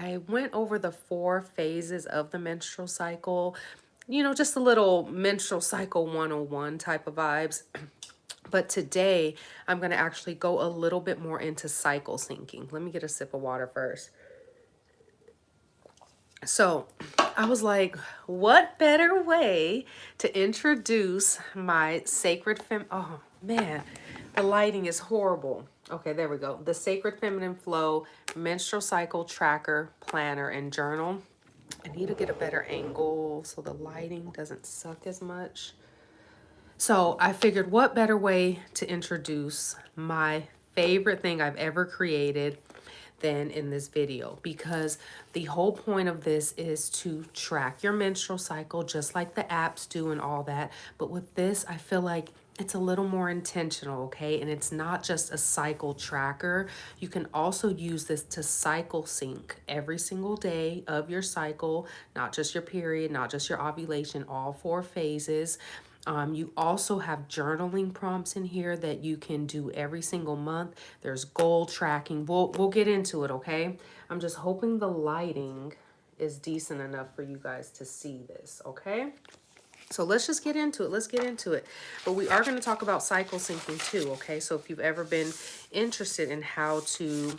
I went over the 4 phases of the menstrual cycle, just a little menstrual cycle 101 type of vibes. But today I'm going to actually go a little bit more into cycle syncing. Let me get a sip of water first. So I was like, what better way to introduce my sacred oh man, the lighting is horrible. Okay, there we go. The Sacred Feminine Flow Menstrual Cycle Tracker, Planner, and Journal. I need to get a better angle so the lighting doesn't suck as much. So I figured what better way to introduce my favorite thing I've ever created than in this video, because the whole point of this is to track your menstrual cycle just like the apps do and all that. But with this, I feel like it's a little more intentional, okay? And it's not just a cycle tracker. You can also use this to cycle sync every single day of your cycle, not just your period, not just your ovulation, all 4 phases. You also have journaling prompts in here that you can do every single month. There's goal tracking. We'll get into it, okay? I'm just hoping the lighting is decent enough for you guys to see this, okay? So let's just get into it. Let's get into it. But we are going to talk about cycle syncing too, okay? So if you've ever been interested in how to...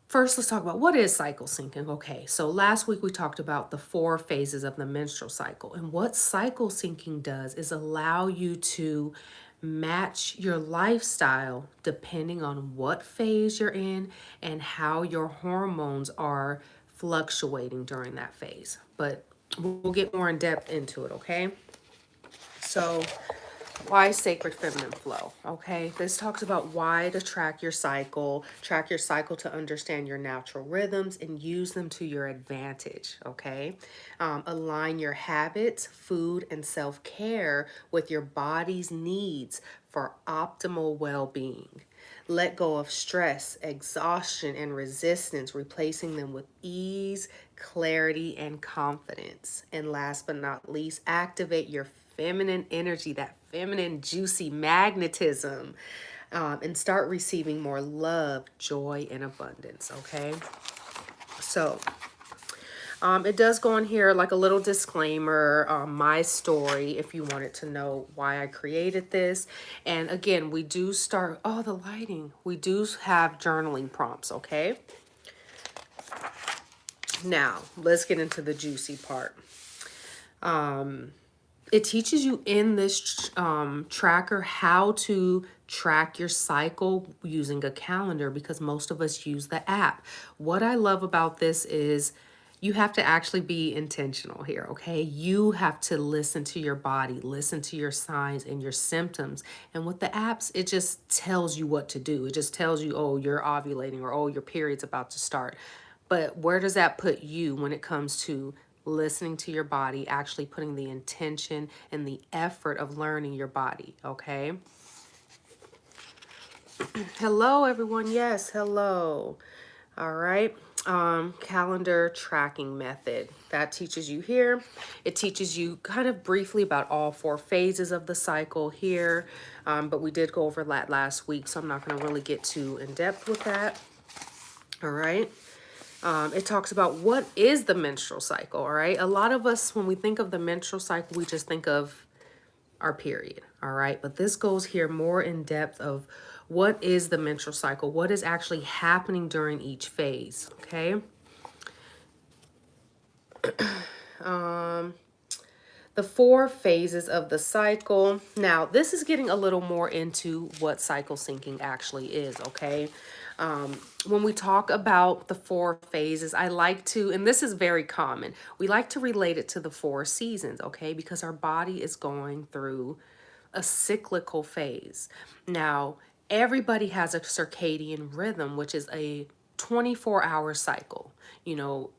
First, let's talk about what is cycle syncing. Okay, so last week we talked about the 4 phases of the menstrual cycle. And what cycle syncing does is allow you to match your lifestyle depending on what phase you're in and how your hormones are fluctuating during that phase. But we'll get more in depth into it, okay? So why Sacred Feminine Flow? Okay, this talks about why to track your cycle to understand your natural rhythms and use them to your advantage. Okay, align your habits, food, and self-care with your body's needs for optimal well-being. Let go of stress, exhaustion, and resistance, replacing them with ease, clarity, and confidence. And last but not least, activate your feminine energy, that feminine juicy magnetism, and start receiving more love, joy, and abundance. Okay, so it does go in here like a little disclaimer, my story, if you wanted to know why I created this. And again, we do start, oh, the lighting, we do have journaling prompts. Okay, now let's get into the juicy part. It teaches you in this tracker how to track your cycle using a calendar, because most of us use the app. What I love about this is you have to actually be intentional here, okay? You have to listen to your body, listen to your signs and your symptoms. And with the apps, it just tells you what to do. It just tells you, oh, you're ovulating, or oh, your period's about to start. But where does that put you when it comes to listening to your body, actually putting the intention and the effort of learning your body, okay? Hello, everyone. Yes, hello. All right. Calendar tracking method. That teaches you here. It teaches you kind of briefly about all 4 phases of the cycle here. But we did go over that last week, so I'm not going to really get too in depth with that. All right. It talks about what is the menstrual cycle, all right? A lot of us, when we think of the menstrual cycle, we just think of our period, all right? But this goes here more in depth of what is the menstrual cycle, what is actually happening during each phase, okay? The 4 phases of the cycle. Now, this is getting a little more into what cycle syncing actually is, okay? When we talk about the 4 phases, I like to, and this is very common, we like to relate it to the 4 seasons, okay? Because our body is going through a cyclical phase. Now, everybody has a circadian rhythm, which is a 24-hour cycle. You know,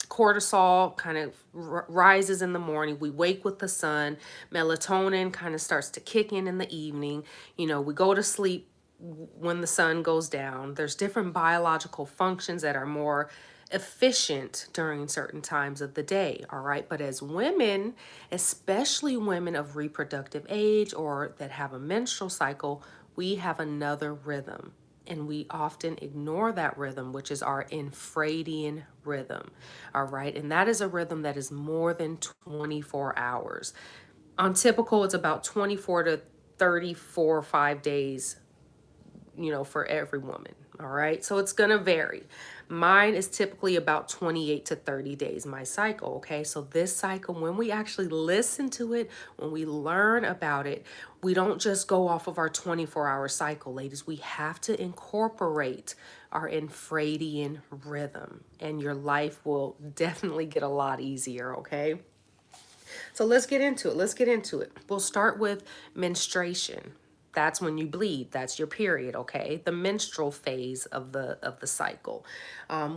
cortisol kind of rises in the morning. We wake with the sun. Melatonin kind of starts to kick in the evening. You know, we go to sleep when the sun goes down. There's different biological functions that are more efficient during certain times of the day, all right? But as women, especially women of reproductive age or that have a menstrual cycle, we have another rhythm. and we often ignore that rhythm, which is our infradian rhythm. All right. And that is a rhythm that is more than 24 hours. On typical, it's about 24 to 34 or 5 days, for every woman. All right. So it's going to vary. Mine is typically about 28 to 30 days, my cycle. Okay. So this cycle, when we actually listen to it, when we learn about it, we don't just go off of our 24-hour cycle, ladies. We have to incorporate our infradian rhythm, and your life will definitely get a lot easier. Okay. So let's get into it. We'll start with menstruation. That's when you bleed. That's your period, okay? The menstrual phase of the cycle.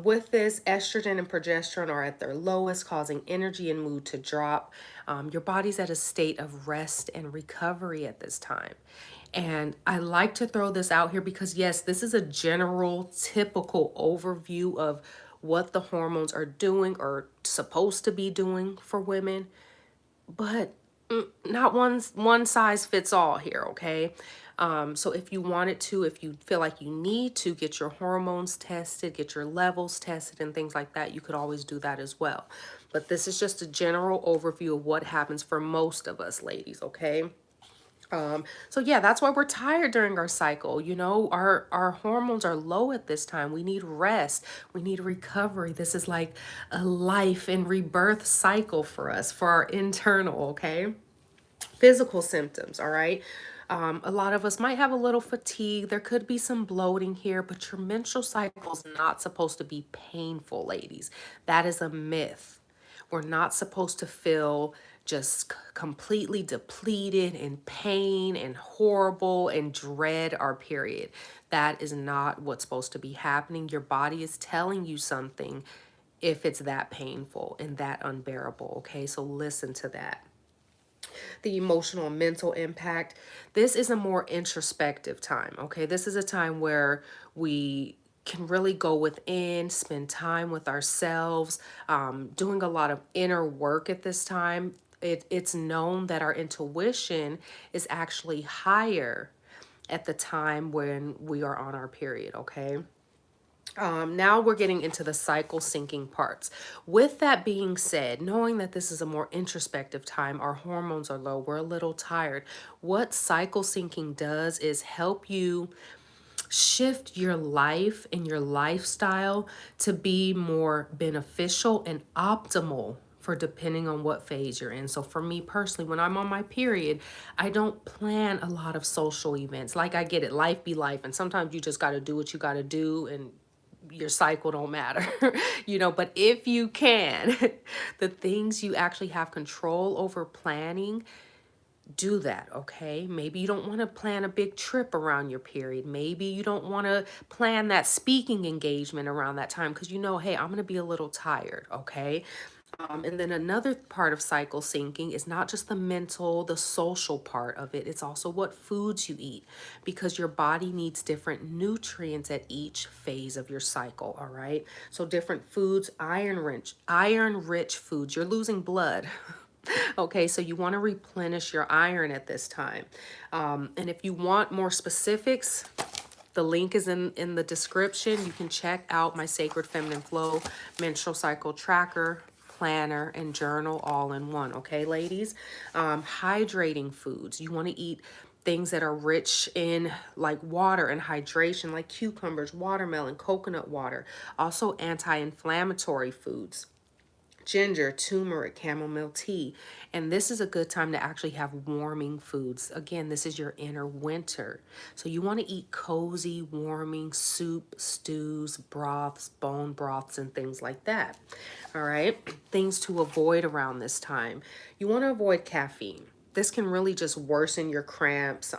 With this, estrogen and progesterone are at their lowest, causing energy and mood to drop. Your body's at a state of rest and recovery at this time. And I like to throw this out here because, yes, this is a general, typical overview of what the hormones are doing or supposed to be doing for women, but not one size fits all here, okay? So if you wanted to, if you feel like you need to get your hormones tested, get your levels tested and things like that, you could always do that as well. But this is just a general overview of what happens for most of us ladies, okay? So yeah, that's why we're tired during our cycle. Our hormones are low at this time. We need rest. We need recovery. This is like a life and rebirth cycle for us, for our internal, okay? Physical symptoms, all right? A lot of us might have a little fatigue. There could be some bloating here, but your menstrual cycle is not supposed to be painful, ladies. That is a myth. We're not supposed to feel just completely depleted and pain and horrible and dread our period. That is not what's supposed to be happening. Your body is telling you something if it's that painful and that unbearable, okay? So listen to that. The emotional and mental impact. This is a more introspective time, okay? This is a time where we can really go within, spend time with ourselves, doing a lot of inner work at this time. It's known that our intuition is actually higher at the time when we are on our period, okay? Now we're getting into the cycle syncing parts. With that being said, knowing that this is a more introspective time, our hormones are low, we're a little tired. What cycle syncing does is help you shift your life and your lifestyle to be more beneficial and optimal for depending on what phase you're in. So for me personally, when I'm on my period, I don't plan a lot of social events. Like, I get it, life be life, and sometimes you just got to do what you got to do, and your cycle don't matter. But if you can, the things you actually have control over planning, do that, okay? Maybe you don't want to plan a big trip around your period. Maybe you don't want to plan that speaking engagement around that time because hey, I'm going to be a little tired, okay? And then another part of cycle syncing is not just the mental, the social part of it. It's also what foods you eat, because your body needs different nutrients at each phase of your cycle, all right? So different foods, iron-rich foods. You're losing blood. Okay, so you want to replenish your iron at this time. And if you want more specifics, the link is in the description. You can check out my Sacred Feminine Flow Menstrual Cycle Tracker, planner, and journal all in one. Okay, ladies? Hydrating foods. You want to eat things that are rich in like water and hydration, like cucumbers, watermelon, coconut water. Also anti-inflammatory foods. Ginger, turmeric, chamomile tea. And this is a good time to actually have warming foods. Again, this is your inner winter. So you want to eat cozy, warming soup, stews, broths, bone broths, and things like that. All right. Things to avoid around this time. You want to avoid caffeine. This can really just worsen your cramps,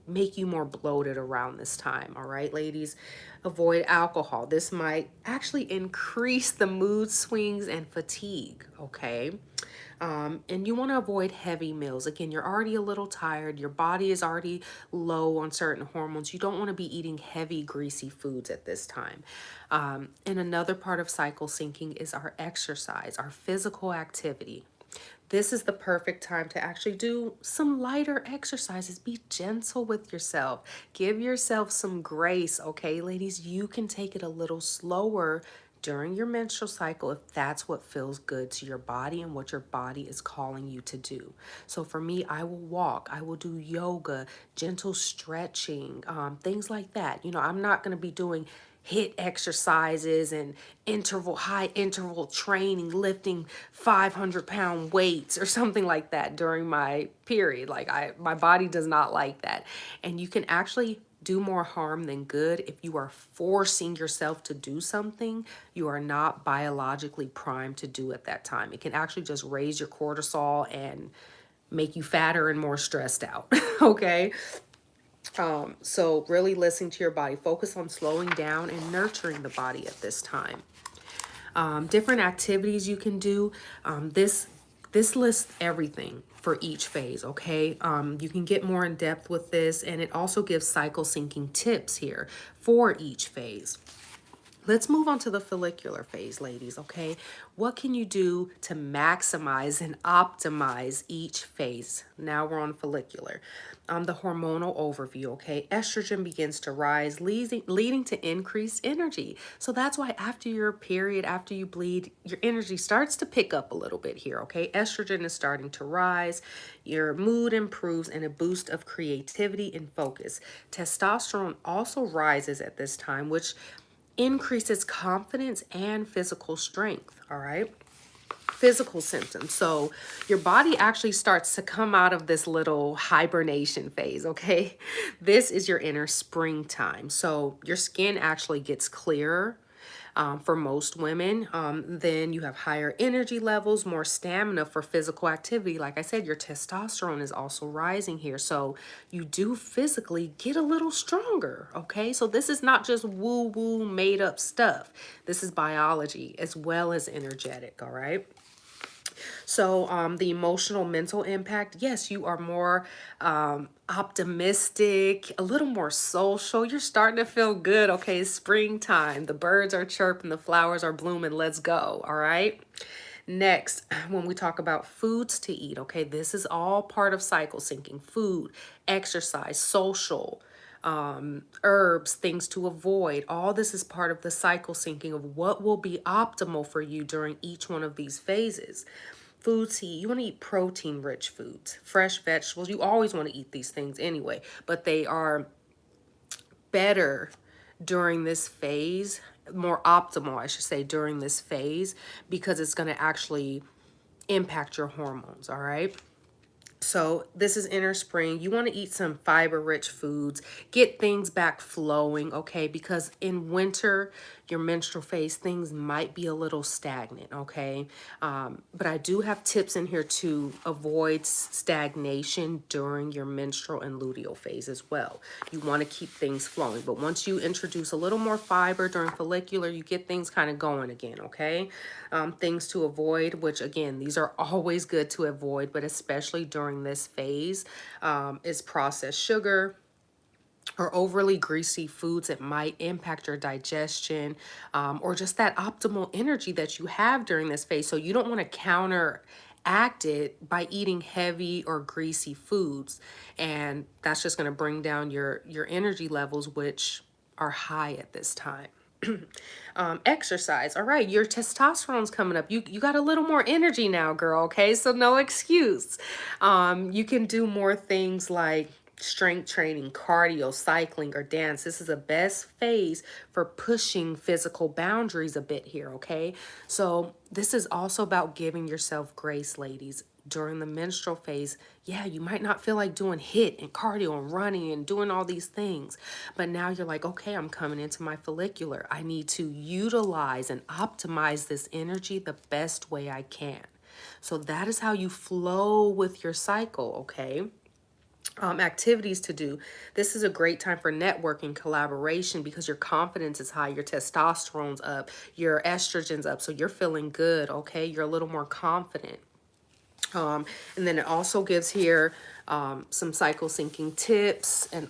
make you more bloated around this time. All right, ladies? Avoid alcohol. This might actually increase the mood swings and fatigue, okay? And you want to avoid heavy meals. Again, you're already a little tired. Your body is already low on certain hormones. You don't want to be eating heavy, greasy foods at this time. And another part of cycle syncing is our exercise, our physical activity. This is the perfect time to actually do some lighter exercises. Be gentle with yourself. Give yourself some grace, okay, ladies? You can take it a little slower during your menstrual cycle if that's what feels good to your body and what your body is calling you to do. So for me, I will walk, I will do yoga, gentle stretching, things like that. You know, I'm not going to be doing hit exercises and high interval training, lifting 500-pound weights or something like that during my period. Like my body does not like that. And you can actually do more harm than good if you are forcing yourself to do something you are not biologically primed to do at that time. It can actually just raise your cortisol and make you fatter and more stressed out. Okay. So really listen to your body. Focus on slowing down and nurturing the body at this time. Different activities you can do. This lists everything for each phase, okay? You can get more in depth with this, and it also gives cycle syncing tips here for each phase. Let's move on to the follicular phase, ladies, okay? What can you do to maximize and optimize each phase? Now we're on follicular. The hormonal overview, okay? Estrogen begins to rise, leading to increased energy. So that's why after your period, after you bleed, your energy starts to pick up a little bit here, okay? Estrogen is starting to rise, your mood improves, and a boost of creativity and focus. Testosterone also rises at this time, which increases confidence and physical strength, all right? Physical symptoms. So your body actually starts to come out of this little hibernation phase, okay? This is your inner springtime. So your skin actually gets clearer. For most women, then you have higher energy levels, more stamina for physical activity. Like I said, your testosterone is also rising here. So you do physically get a little stronger, okay? So this is not just woo-woo made up stuff. This is biology as well as energetic, all right? So the emotional mental impact, yes, you are more optimistic, a little more social. You're starting to feel good. Okay, it's springtime. The birds are chirping, the flowers are blooming. Let's go. All right. Next, when we talk about foods to eat, okay, this is all part of cycle syncing. Food, exercise, social, herbs, things to avoid. All this is part of the cycle syncing of what will be optimal for you during each one of these phases. Foods to eat. You want to eat protein-rich foods, fresh vegetables. You always want to eat these things anyway, but they are better during this phase, more optimal, I should say, during this phase, because it's going to actually impact your hormones, all right? So this is inner spring. You want to eat some fiber-rich foods, get things back flowing, okay? Because in winter, your menstrual phase, things might be a little stagnant, okay? But I do have tips in here to avoid stagnation during your menstrual and luteal phase as well. You want to keep things flowing. But once you introduce a little more fiber during follicular, you get things kind of going again, okay? Things to avoid, which again, these are always good to avoid, but especially during this phase, is processed sugar or overly greasy foods that might impact your digestion, or just that optimal energy that you have during this phase. So you don't want to counteract it by eating heavy or greasy foods, and that's just going to bring down your energy levels, which are high at this time. Exercise. All right, your testosterone's coming up. You got a little more energy now, girl, okay? So no excuse. You can do more things like strength training, cardio, cycling, or dance. This is the best phase for pushing physical boundaries a bit here, okay? So this is also about giving yourself grace, ladies. During the menstrual phase, yeah, you might not feel like doing HIIT and cardio and running and doing all these things, but now you're like, okay, I'm coming into my follicular. I need to utilize and optimize this energy the best way I can. So that is how you flow with your cycle, okay? Activities to do. This is a great time for networking, collaboration, because your confidence is high, your testosterone's up, your estrogen's up, so you're feeling good, okay? You're a little more confident. And then it also gives here some cycle syncing tips, and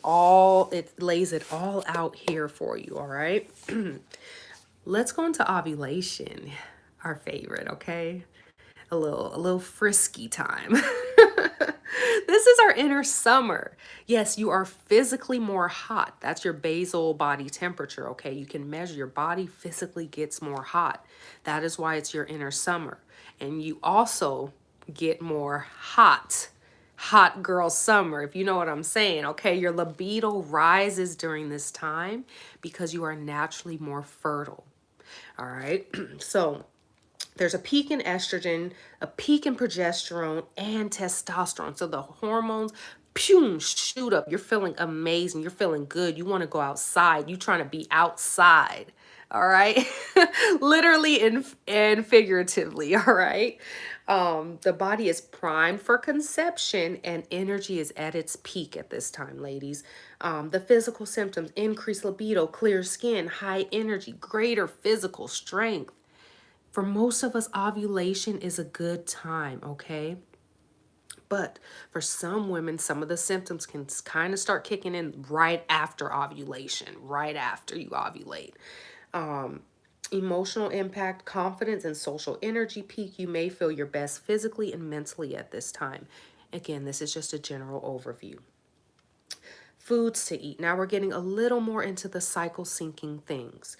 it lays it all out here for you, all right? Let's go into ovulation, our favorite, okay? a little frisky time. This is our inner summer. Yes, you are physically more hot. That's your basal body temperature, okay? You can measure your body physically gets more hot. That is why it's your inner summer. And you also get more hot girl summer, if you know what I'm saying, okay? Your libido rises during this time because you are naturally more fertile, all right? So there's a peak in estrogen, a peak in progesterone, and testosterone. So the hormones, pew, shoot up. You're feeling amazing. You're feeling good. You want to go outside. You're trying to be outside. All right. Literally and figuratively. All right. The body is primed for conception and energy is at its peak at this time, ladies. The physical symptoms: increased libido, clear skin, high energy, greater physical strength. For most of us, ovulation is a good time, okay? But for some women, some of the symptoms can kind of start kicking in right after ovulation, right after you ovulate. Emotional impact, confidence, and social energy peak. You may feel your best physically and mentally at this time. Again, this is just a general overview. Foods to eat. Now we're getting a little more into the cycle syncing things.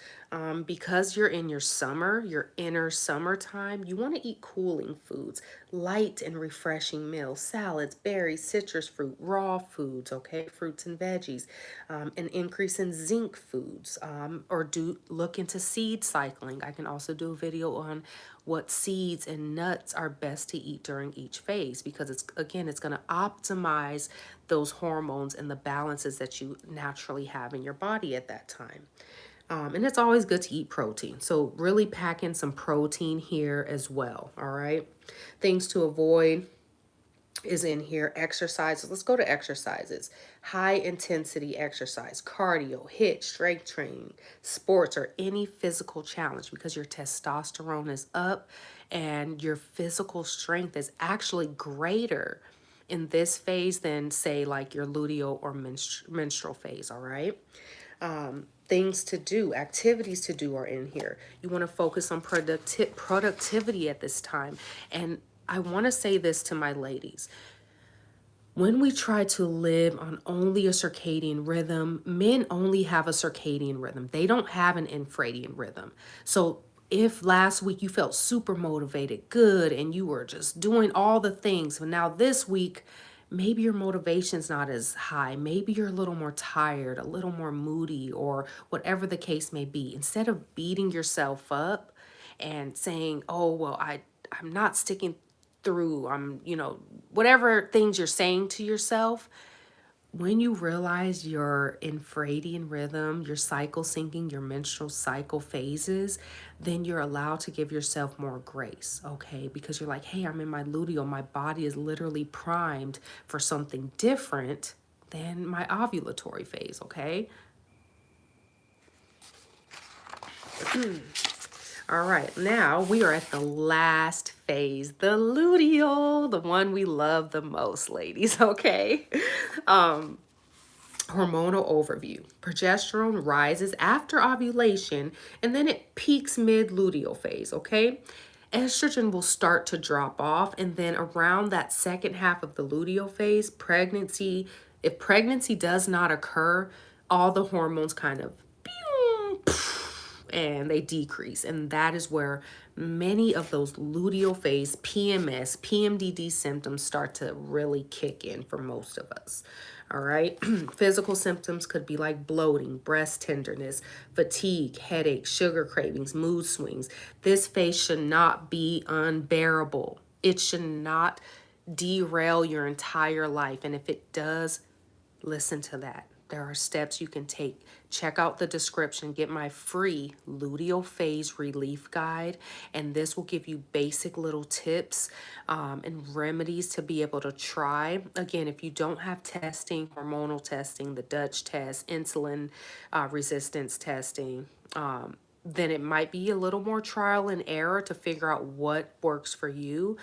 Because you're in your summer, your inner summertime, you want to eat cooling foods, light and refreshing meals, salads, berries, citrus fruit, raw foods, okay, fruits and veggies, an increase in zinc foods, or do look into seed cycling. I can also do a video on what seeds and nuts are best to eat during each phase, because it's going to optimize those hormones and the balances that you naturally have in your body at that time. And it's always good to eat protein. So really pack in some protein here as well. All right. Things to avoid is in here. Exercises. Let's go to exercises. High intensity exercise, cardio, HIIT, strength training, sports, or any physical challenge, because your testosterone is up and your physical strength is actually greater in this phase than, say, like your luteal or menstrual phase. All right. Things to do, activities to do are in here. You want to focus on productivity at this time. And I want to say this to my ladies. When we try to live on only a circadian rhythm, men only have a circadian rhythm. They don't have an infradian rhythm. So if last week you felt super motivated, good, and you were just doing all the things, but now this week, maybe your motivation's not as high. Maybe you're a little more tired, a little more moody, or whatever the case may be. Instead of beating yourself up and saying, oh, well, I'm not sticking through, whatever things you're saying to yourself, when you realize your infradian rhythm, your cycle syncing, your menstrual cycle phases, then you're allowed to give yourself more grace, okay? Because you're like, hey, I'm in my luteal. My body is literally primed for something different than my ovulatory phase, okay? All right, now we are at the last phase, the luteal, the one we love the most, ladies, okay? Hormonal overview. Progesterone rises after ovulation, and then it peaks mid-luteal phase, okay? Estrogen will start to drop off, and then around that second half of the luteal phase, if pregnancy does not occur, all the hormones kind of and they decrease. And that is where many of those luteal phase PMS, PMDD symptoms start to really kick in for most of us. All right. Physical symptoms could be like bloating, breast tenderness, fatigue, headache, sugar cravings, mood swings. This phase should not be unbearable. It should not derail your entire life. And if it does, listen to that. There are steps you can take. Check out the description. Get my free luteal phase relief guide. And this will give you basic little tips and remedies to be able to try. Again, if you don't have testing, hormonal testing, the Dutch test, insulin resistance testing, then it might be a little more trial and error to figure out what works for you.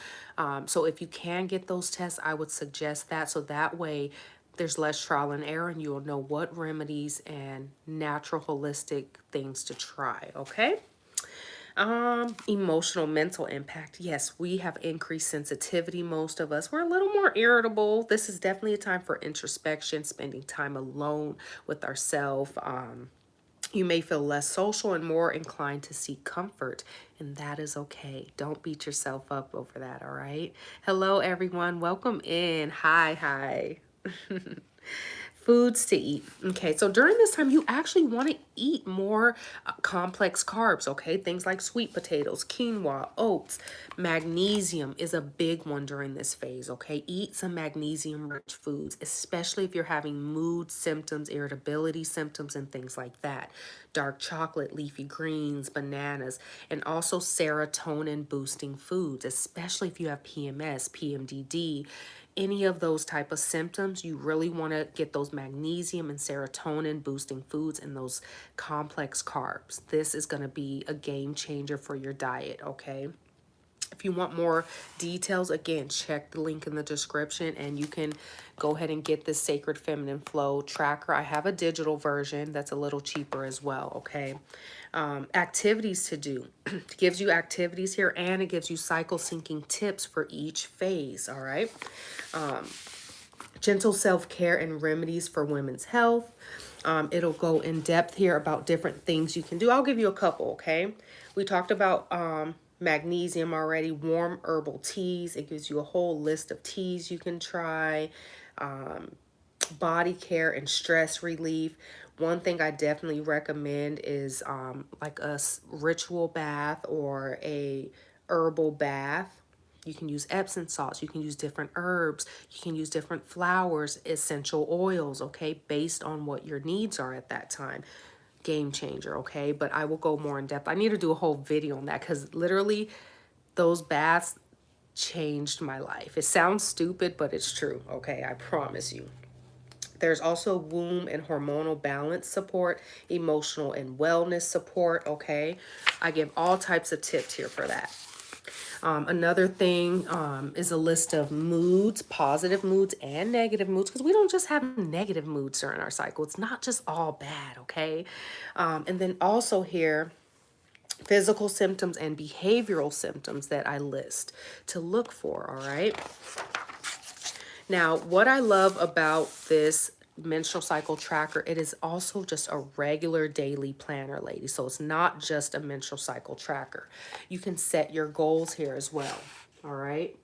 So if you can get those tests, I would suggest that. So that way, there's less trial and error and you'll know what remedies and natural holistic things to try, okay? Emotional, mental impact. Yes, we have increased sensitivity, most of us. We're a little more irritable. This is definitely a time for introspection, spending time alone with ourselves. You may feel less social and more inclined to seek comfort, and that is okay. Don't beat yourself up over that, all right? Hello, everyone. Welcome in. Hi, hi. Foods to eat. Okay, so during this time, you actually want to eat more complex carbs, okay? Things like sweet potatoes, quinoa, oats. Magnesium is a big one during this phase, okay? Eat some magnesium-rich foods, especially if you're having mood symptoms, irritability symptoms, and things like that. Dark chocolate, leafy greens, bananas, and also serotonin-boosting foods, especially if you have PMS, PMDD, any of those type of symptoms. You really want to get those magnesium and serotonin boosting foods and those complex carbs. This is going to be a game changer for your diet, okay? If you want more details, again, check the link in the description and you can go ahead and get this Sacred Feminine Flow tracker. I have a digital version that's a little cheaper as well, okay? Activities to do. It gives you activities here and it gives you cycle syncing tips for each phase, all right? Gentle self-care and remedies for women's health. It'll go in depth here about different things you can do. I'll give you a couple, okay? We talked about magnesium already, warm herbal teas. It gives you a whole list of teas you can try. Body care and stress relief. One thing I definitely recommend is like a ritual bath or a herbal bath. You can use Epsom salts. You can use different herbs. You can use different flowers, essential oils, okay, based on what your needs are at that time. Game changer, okay? But I will go more in depth. I need to do a whole video on that because literally those baths changed my life. It sounds stupid, but it's true, okay? I promise you. There's also womb and hormonal balance support, emotional and wellness support, okay? I give all types of tips here for that. Another thing is a list of moods, positive moods and negative moods, because we don't just have negative moods during our cycle. It's not just all bad, okay? And then also here, physical symptoms and behavioral symptoms that I list to look for, all right? Now, what I love about this menstrual cycle tracker, it is also just a regular daily planner, ladies. So it's not just a menstrual cycle tracker. You can set your goals here as well, all right?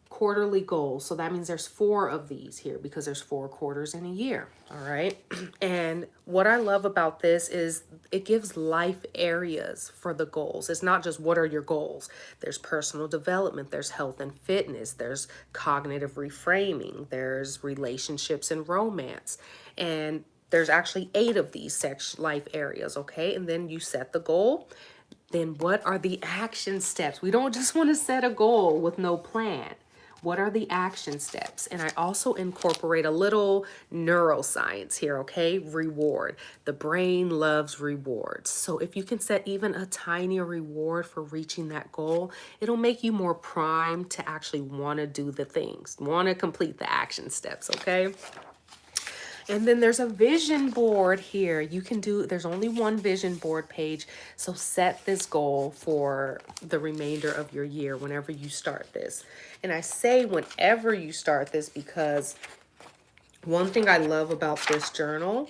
Quarterly goals. So that means there's 4 of these here because there's 4 quarters in a year, all right? And what I love about this is it gives life areas for the goals. It's not just what are your goals. There's personal development, there's health and fitness, there's cognitive reframing, there's relationships and romance. And there's actually 8 of these life areas, okay? And then you set the goal. Then what are the action steps? We don't just want to set a goal with no plan. What are the action steps? And I also incorporate a little neuroscience here, okay? Reward. The brain loves rewards. So if you can set even a tiny reward for reaching that goal, it'll make you more primed to actually want to do the things, want to complete the action steps, okay? And then there's a vision board here. You can do, there's only one vision board page. So set this goal for the remainder of your year whenever you start this. And I say whenever you start this because one thing I love about this journal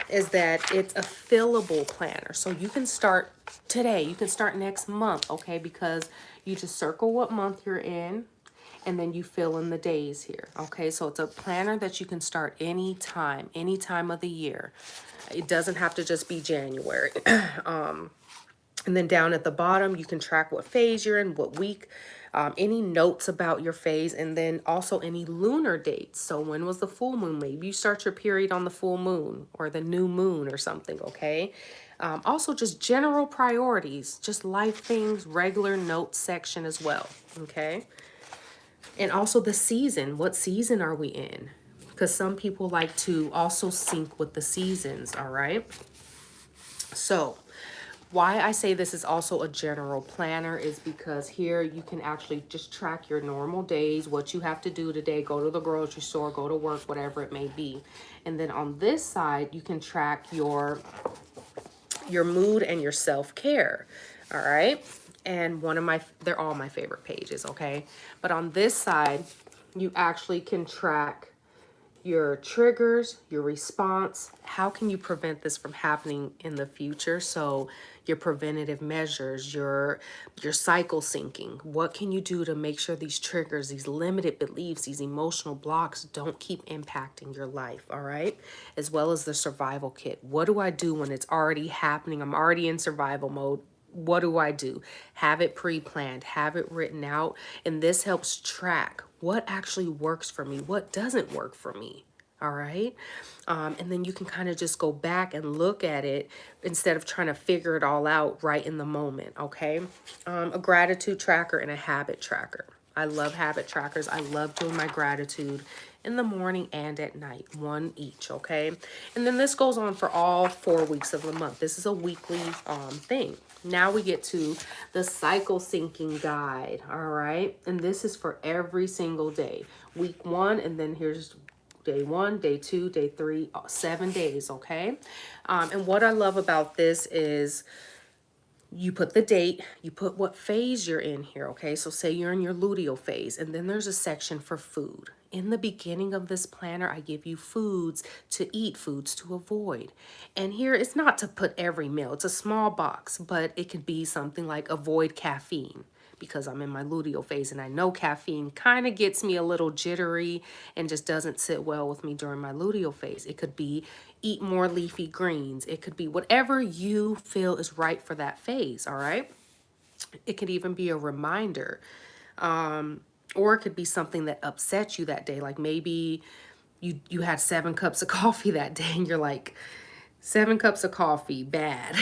is that it's a fillable planner. So you can start today, you can start next month, okay? Because you just circle what month you're in and then you fill in the days here, okay? So it's a planner that you can start any time of the year. It doesn't have to just be January. And then down at the bottom, you can track what phase you're in, what week, any notes about your phase, and then also any lunar dates. So when was the full moon? Maybe you start your period on the full moon or the new moon or something, okay? Also just general priorities, just life things, regular notes section as well, okay? And also the season. What season are we in? Because some people like to also sync with the seasons, all right? So why I say this is also a general planner is because here you can actually just track your normal days, what you have to do today, go to the grocery store, go to work, whatever it may be. And then on this side, you can track your mood and your self-care. All right. And they're all my favorite pages, okay? But on this side, you actually can track your triggers, your response. How can you prevent this from happening in the future? So your preventative measures, your cycle syncing. What can you do to make sure these triggers, these limited beliefs, these emotional blocks don't keep impacting your life, all right? As well as the survival kit. What do I do when it's already happening? I'm already in survival mode. What do I do? Have it pre-planned, have it written out, and this helps track what actually works for me, what doesn't work for me. All right. And then you can kind of just go back and look at it instead of trying to figure it all out right in the moment. Okay. A gratitude tracker and a habit tracker. I love habit trackers. I love doing my gratitude in the morning and at night, one each. Okay. And then this goes on for all 4 weeks of the month. This is a weekly thing. Now we get to the cycle syncing guide. All right. And this is for every single day. Week 1, and then here's day 1, day 2, day 3, 7 days, okay? And what I love about this is you put the date, you put what phase you're in here, okay? So say you're in your luteal phase, and then there's a section for food. In the beginning of this planner, I give you foods to eat, foods to avoid. And here, it's not to put every meal. It's a small box, but it could be something like avoid caffeine, because I'm in my luteal phase and I know caffeine kind of gets me a little jittery and just doesn't sit well with me during my luteal phase. It could be eat more leafy greens. It could be whatever you feel is right for that phase, all right? It could even be a reminder. Or it could be something that upsets you that day. Like maybe you had 7 cups of coffee that day and you're like, 7 cups of coffee, bad.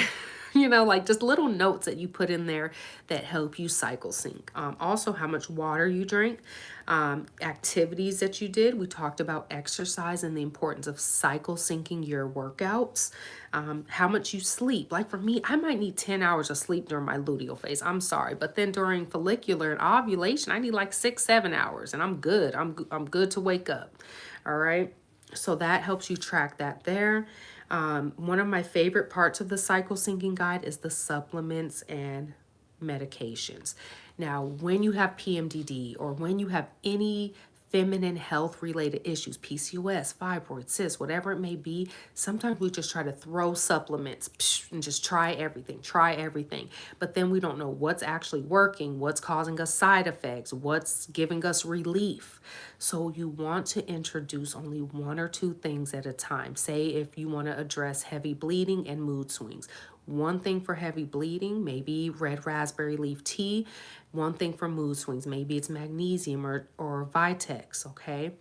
You know, like just little notes that you put in there that help you cycle sync. Also, how much water you drink, activities that you did. We talked about exercise and the importance of cycle syncing your workouts. How much you sleep. Like for me, I might need 10 hours of sleep during my luteal phase. I'm sorry. But then during follicular and ovulation, I need like 6-7 hours and I'm good. I'm good to wake up. All right. So that helps you track that there. One of my favorite parts of the cycle syncing guide is the supplements and medications. Now, when you have PMDD or when you have any feminine health related issues, PCOS, fibroids, cysts, whatever it may be, sometimes we just try to throw supplements and just try everything. But then we don't know what's actually working, what's causing us side effects, what's giving us relief. So you want to introduce only 1 or 2 things at a time. Say if you want to address heavy bleeding and mood swings. One thing for heavy bleeding, maybe red raspberry leaf tea. One thing for mood swings, maybe it's magnesium or Vitex, okay?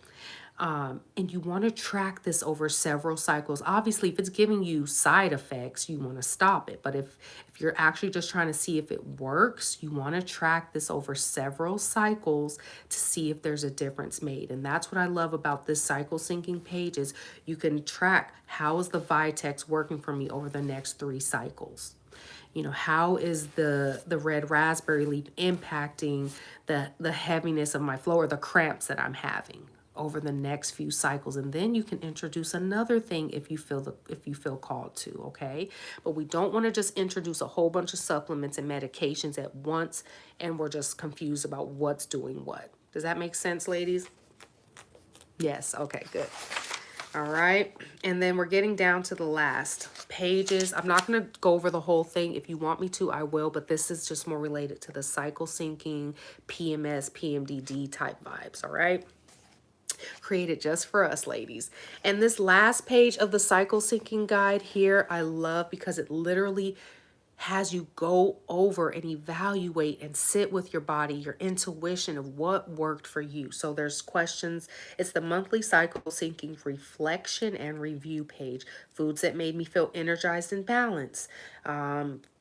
And you want to track this over several cycles. Obviously, if it's giving you side effects, you want to stop it. But if you're actually just trying to see if it works, you want to track this over several cycles to see if there's a difference made. And that's what I love about this cycle syncing page is you can track how is the Vitex working for me over the next 3 cycles. You know, how is the red raspberry leaf impacting the heaviness of my flow or the cramps that I'm having over the next few cycles? And then you can introduce another thing if you feel called to, okay? But we don't want to just introduce a whole bunch of supplements and medications at once and we're just confused about what's doing what. Does that make sense, ladies? Yes, okay, good. All right, and then we're getting down to the last pages. I'm not going to go over the whole thing. If you want me to, I will, but this is just more related to the cycle syncing, PMS, PMDD type vibes, all right? Created just for us, ladies. And this last page of the cycle syncing guide here, I love because it literally has you go over and evaluate and sit with your body, your intuition of what worked for you. So there's questions. It's the monthly cycle syncing reflection and review page. Foods that made me feel energized and balanced.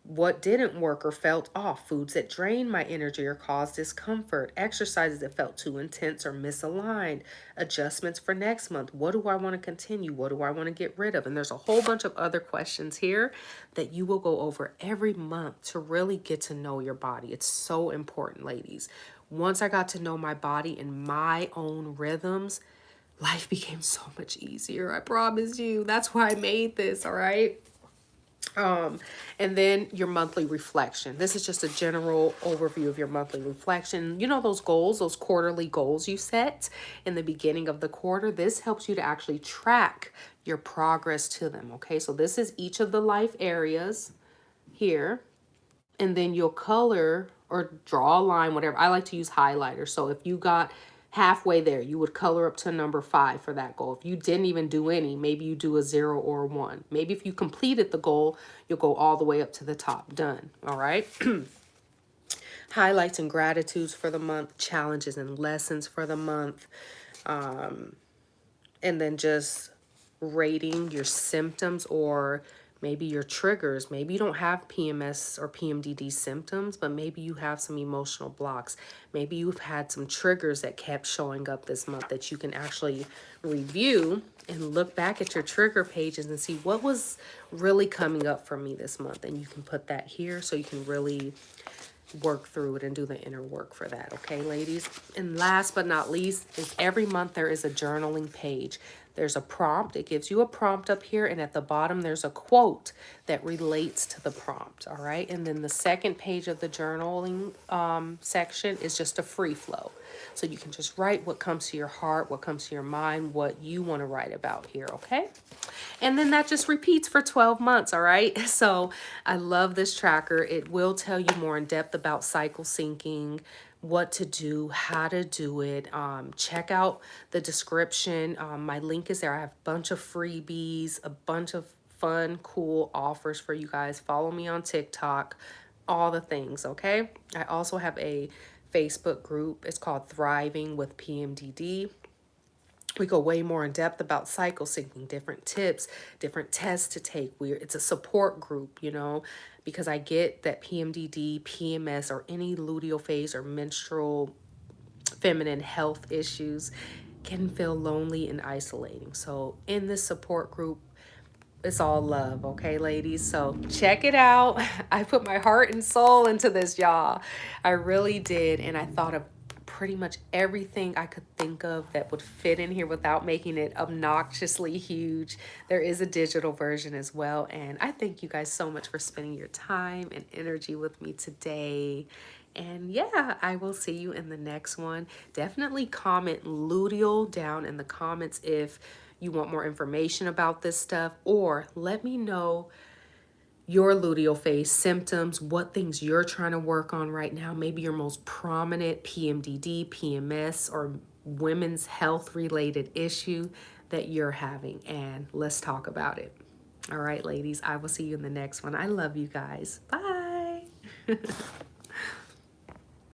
What didn't work or felt off, foods that drained my energy or caused discomfort, exercises that felt too intense or misaligned, adjustments for next month. What do I want to continue? What do I want to get rid of? And there's a whole bunch of other questions here that you will go over every month to really get to know your body. It's so important, ladies. Once I got to know my body and my own rhythms, life became so much easier. I promise you. That's why I made this, all right? And then your monthly reflection. This is just a general overview of your monthly reflection. You know, those goals, those quarterly goals you set in the beginning of the quarter. This helps you to actually track your progress to them. Okay, so this is each of the life areas here. And then you'll color or draw a line, whatever. I like to use highlighters. So if you got halfway there, you would color up to number 5 for that goal. If you didn't even do any, maybe you do a 0 or a 1. Maybe if you completed the goal, you'll go all the way up to the top. Done. All right. Highlights and gratitudes for the month, challenges and lessons for the month, and then just rating your symptoms or maybe your triggers. Maybe you don't have PMS or PMDD symptoms, but maybe you have some emotional blocks. Maybe you've had some triggers that kept showing up this month that you can actually review and look back at your trigger pages and see what was really coming up for me this month. And you can put that here so you can really work through it and do the inner work for that. Okay, ladies? And last but not least is every month there is a journaling page. There's a prompt. It gives you a prompt up here, and at the bottom there's a quote that relates to the prompt. All right, and then the second page of the journaling section is just a free flow. So you can just write what comes to your heart, what comes to your mind, what you want to write about here. Okay, and then that just repeats for 12 months. All right, so I love this tracker. It will tell you more in depth about cycle syncing, what to do, how to do it. Check out the description. My link is there. I have a bunch of freebies, a bunch of fun, cool offers for you guys. Follow me on TikTok, all the things, okay? I also have a Facebook group. It's called Thriving with PMDD. We go way more in depth about cycle syncing, different tips, different tests to take. It's a support group, you know, because I get that PMDD, PMS, or any luteal phase or menstrual feminine health issues can feel lonely and isolating. So in this support group, it's all love, okay, ladies? So check it out. I put my heart and soul into this, y'all. I really did, and I thought of pretty much everything I could think of that would fit in here without making it obnoxiously huge. There is a digital version as well, and I thank you guys so much for spending your time and energy with me today. And yeah, I will see you in the next one. Definitely comment luteal down in the comments if you want more information about this stuff, or let me know your luteal phase symptoms, what things you're trying to work on right now, maybe your most prominent PMDD, PMS, or women's health related issue that you're having, and let's talk about it. All right, ladies, I will see you in the next one. I love you guys. Bye.